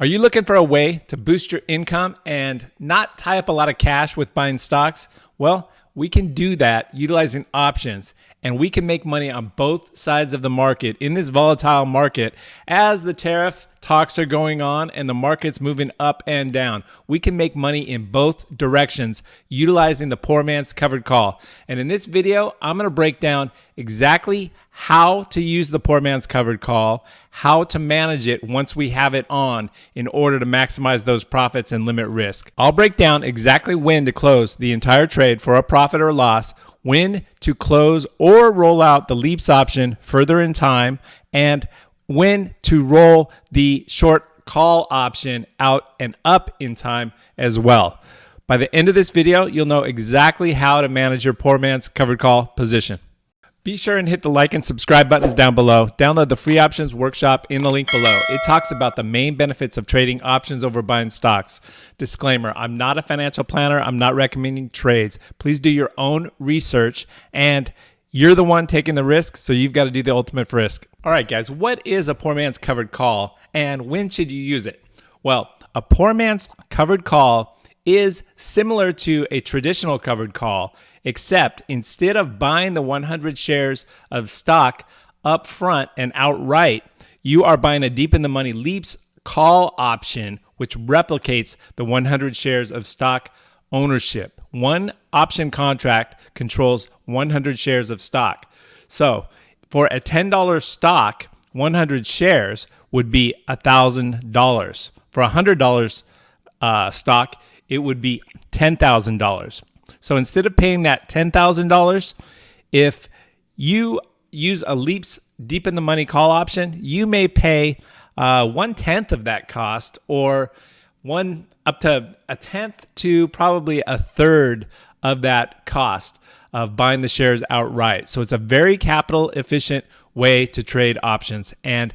Are you looking for a way to boost your income and not tie up a lot of cash with buying stocks? Well, we can do that utilizing options, and we can make money on both sides of the market in this volatile market as the tariff talks are going on and the market's moving up and down. We can make money in both directions utilizing the poor man's covered call. And in this video, I'm going to break down exactly how to use the poor man's covered call, how to manage it once we have it on in order to maximize those profits and limit risk. I'll break down exactly when to close the entire trade for a profit or loss, when to close or roll out the leaps option further in time, and when to roll the short call option out and up in time as well. By the end of this video, you'll know exactly how to manage your poor man's covered call position. Be sure and hit the like and subscribe buttons down below. Download the free options workshop in the link below. It talks about the main benefits of trading options over buying stocks. Disclaimer, I'm not a financial planner. I'm not recommending trades. Please do your own research, and you're the one taking the risk, so you've got to do the ultimate risk. All right, guys, what is a poor man's covered call, and when should you use it? Well, a poor man's covered call is similar to a traditional covered call, except instead of buying the 100 shares of stock up front and outright, you are buying a deep in the money leaps call option, which replicates the 100 shares of stock ownership. One option contract controls 100 shares of stock. So for a $10 stock, 100 shares would be $1,000. For $100 stock, it would be $10,000. So instead of paying that $10,000, if you use a leaps deep in the money call option, you may pay 1/10 of that cost, or up to a tenth to probably a third of that cost of buying the shares outright. So it's a very capital efficient way to trade options and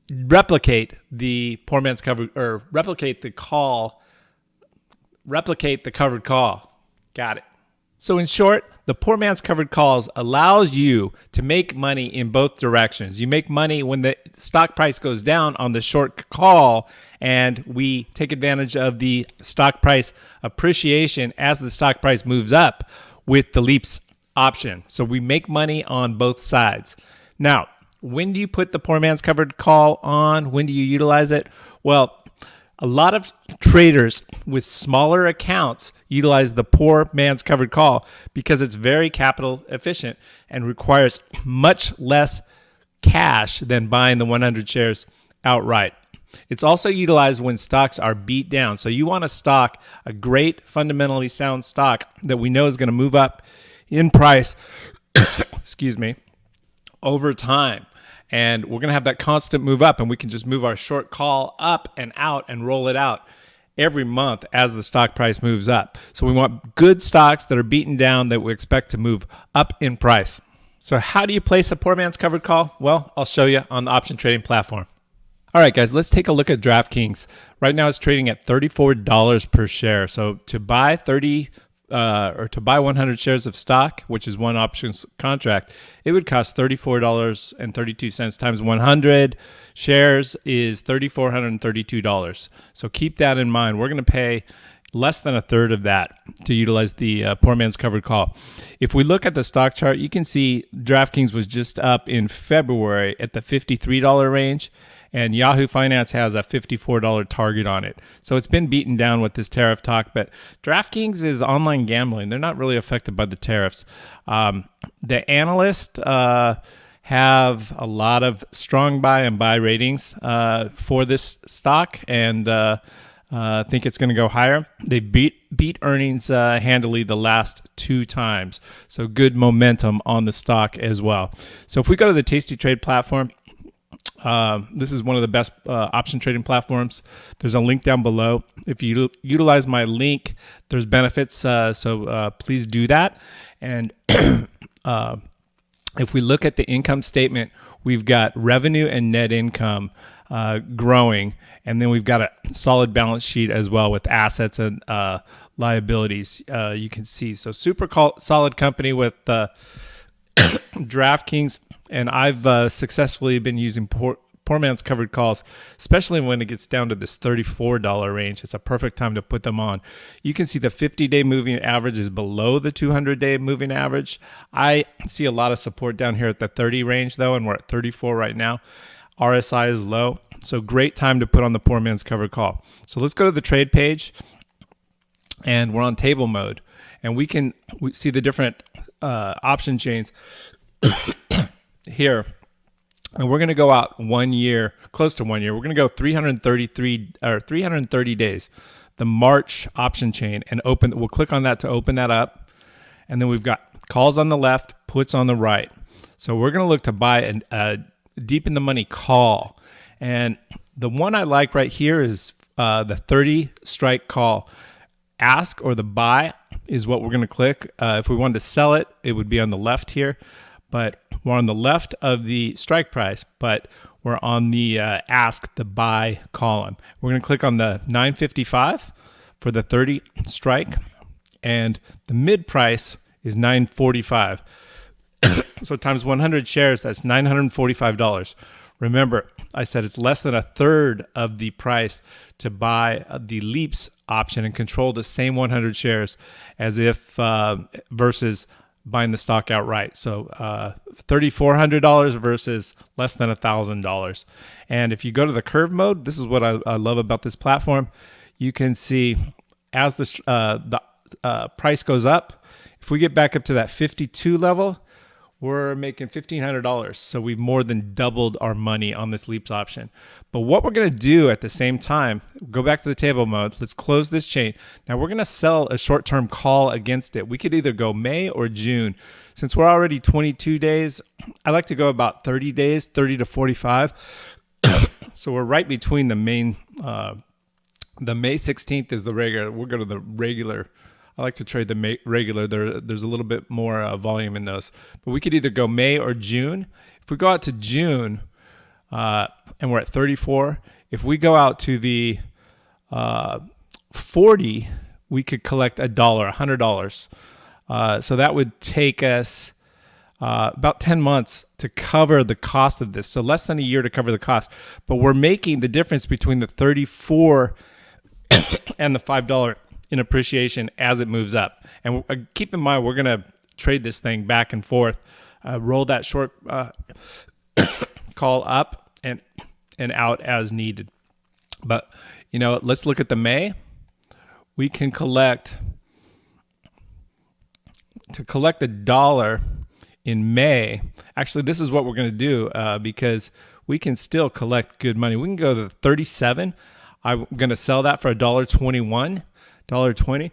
replicate the poor man's covered, or replicate the covered call. Got it. So in short, the poor man's covered calls allows you to make money in both directions. You make money when the stock price goes down on the short call, and we take advantage of the stock price appreciation as the stock price moves up with the leaps option. So we make money on both sides. Now, when do you put the poor man's covered call on? When do you utilize it? Well, a lot of traders with smaller accounts utilize the poor man's covered call because it's very capital efficient and requires much less cash than buying the 100 shares outright. It's also utilized when stocks are beat down. So you want a stock, a great fundamentally sound stock that we know is going to move up in price, excuse me, over time. And we're going to have that constant move up, and we can just move our short call up and out and roll it out every month as the stock price moves up. So we want good stocks that are beaten down that we expect to move up in price. So how do you place a poor man's covered call? Well, I'll show you on the option trading platform. All right, guys, let's take a look at DraftKings. Right now it's trading at $34 per share. So to buy 100 shares of stock, which is one options contract, it would cost $34.32 times 100 shares is $3,432. So keep that in mind. We're going to pay less than a third of that to utilize the poor man's covered call. If we look at the stock chart, you can see DraftKings was just up in February at the $53 range, and Yahoo Finance has a $54 target on it. So it's been beaten down with this tariff talk, but DraftKings is online gambling. They're not really affected by the tariffs. The analysts have a lot of strong buy and buy ratings for this stock, and think it's going to go higher. They beat earnings handily the last 2 times. So good momentum on the stock as well. So if we go to the Tasty Trade platform, this is one of the best option trading platforms. There's a link down below. If you utilize my link, there's benefits, so please do that. And if we look at the income statement, we've got revenue and net income growing, and then we've got a solid balance sheet as well with assets and liabilities. You can see, so super solid company with DraftKings, and I've successfully been using poor man's covered calls, especially when it gets down to this $34 range. It's a perfect time to put them on. You can see the 50-day moving average is below the 200-day moving average. I see a lot of support down here at the 30 range though, and we're at 34 right now. RSI is low, so great time to put on the poor man's covered call. So let's go to the trade page, and we're on table mode, and we see the different option chains here. And we're going to go out 1 year, close to 1 year. We're going to go 330 days, the March option chain, and open. We'll click on that to open that up. And then we've got calls on the left, puts on the right. So we're going to look to buy a deep in the money call. And the one I like right here is the 30 strike call. Ask or the buy is what we're going to click. If we wanted to sell it, it would be on the left here. But we're on the left of the strike price, but we're on the ask, the buy column. We're going to click on the 955 for the 30 strike, and the mid price is 945. So times 100 shares, that's $945. Remember, I said it's less than a third of the price to buy the Leaps option and control the same 100 shares as if versus buying the stock outright. So $3,400 versus less than $1,000. And if you go to the curve mode, this is what I love about this platform. You can see as the price goes up, if we get back up to that 52 level, we're making $1,500. So we've more than doubled our money on this Leaps option. But what we're going to do at the same time, go back to the table mode. Let's close this chain. Now we're going to sell a short-term call against it. We could either go May or June. Since we're already 22 days, I like to go about 30 days, 30 to 45. So we're right between the main, the May 16th is the regular. We'll go to the regular. I like to trade the regular. There's a little bit more volume in those. But we could either go May or June. If we go out to June and we're at 34, if we go out to the 40, we could collect $100. So that would take us about 10 months to cover the cost of this. So less than a year to cover the cost. But we're making the difference between the 34 and the $5 in appreciation as it moves up. And keep in mind, we're going to trade this thing back and forth, roll that short call up and out as needed. But, let's look at the May. We can collect $1 in May. Actually, this is what we're going to do because we can still collect good money. We can go to 37. I'm going to sell that for $1.21. $1.20.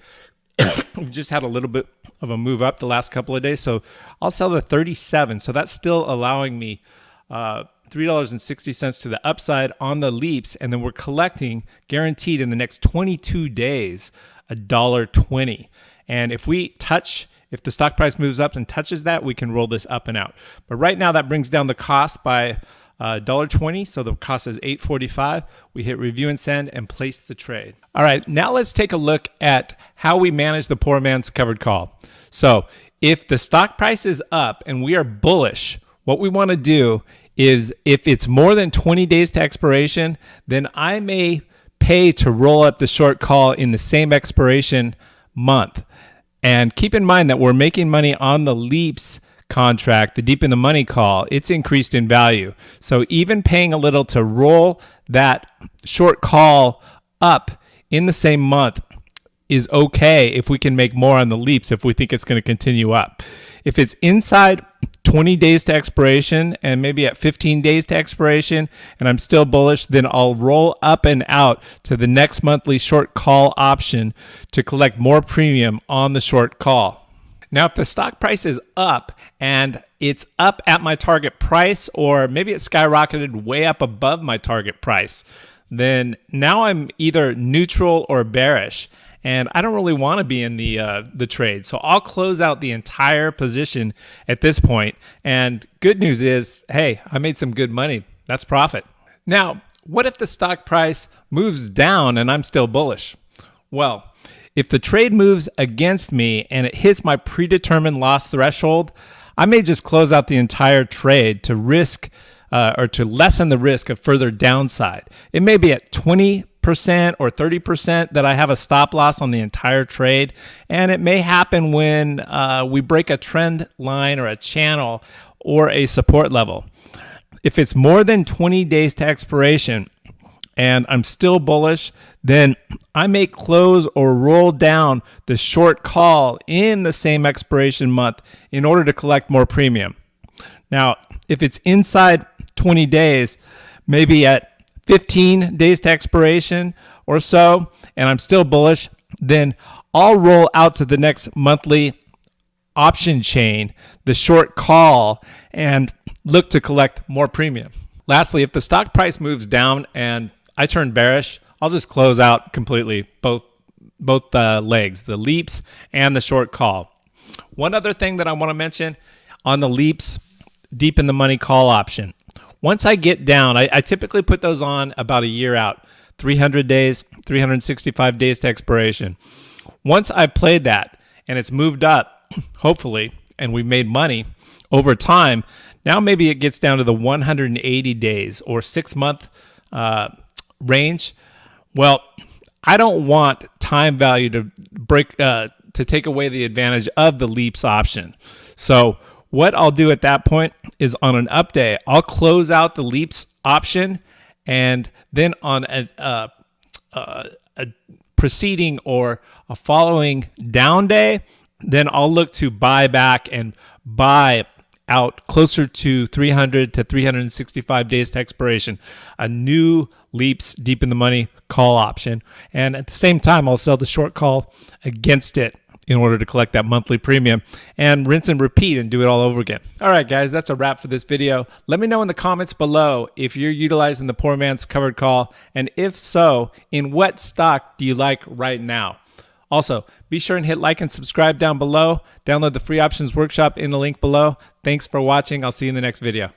We just had a little bit of a move up the last couple of days, so I'll sell the 37. So that's still allowing me $3.60 to the upside on the Leaps, and then we're collecting guaranteed in the next 22 days $1.20. And if the stock price moves up and touches that, we can roll this up and out. But right now that brings down the cost by $1.20, so the cost is $8.45. We hit review and send and place the trade. All right, now let's take a look at how we manage the poor man's covered call. So if the stock price is up and we are bullish, what we want to do is if it's more than 20 days to expiration, then I may pay to roll up the short call in the same expiration month. And keep in mind that we're making money on the Leaps contract, the deep in the money call. It's increased in value. So even paying a little to roll that short call up in the same month is okay if we can make more on the Leaps if we think it's going to continue up. If it's inside 20 days to expiration and maybe at 15 days to expiration and I'm still bullish, then I'll roll up and out to the next monthly short call option to collect more premium on the short call. Now, if the stock price is up and it's up at my target price, or maybe it skyrocketed way up above my target price, then now I'm either neutral or bearish. And I don't really want to be in the trade. So I'll close out the entire position at this point. And good news is, hey, I made some good money. That's profit. Now, what if the stock price moves down and I'm still bullish? Well, if the trade moves against me and it hits my predetermined loss threshold, I may just close out the entire trade to risk or to lessen the risk of further downside. It may be at 20% or 30% that I have a stop loss on the entire trade, and it may happen when we break a trend line or a channel or a support level. If it's more than 20 days to expiration and I'm still bullish, then I may close or roll down the short call in the same expiration month in order to collect more premium. Now, if it's inside 20 days, maybe at 15 days to expiration or so, and I'm still bullish, then I'll roll out to the next monthly option chain, the short call, and look to collect more premium. Lastly, if the stock price moves down and I turn bearish, I'll just close out completely both legs, the leaps and the short call. One other thing that I want to mention on the leaps, deep in the money call option. Once I get down, I typically put those on about a year out, 300 days, 365 days to expiration. Once I played that and it's moved up, hopefully, and we've made money over time, now maybe it gets down to the 180 days or 6-month range. Well, I don't want time value to take away the advantage of the leaps option. So what I'll do at that point is on an up day, I'll close out the leaps option, and then on a preceding or a following down day, then I'll look to buy back and buy out closer to 300 to 365 days to expiration, a new leaps deep in the money call option. And at the same time, I'll sell the short call against it in order to collect that monthly premium, and rinse and repeat and do it all over again. All right, guys, that's a wrap for this video. Let me know in the comments below if you're utilizing the poor man's covered call, and if so, in what stock do you like right now? Also, be sure and hit like and subscribe down below. Download the free options workshop in the link below. Thanks for watching. I'll see you in the next video.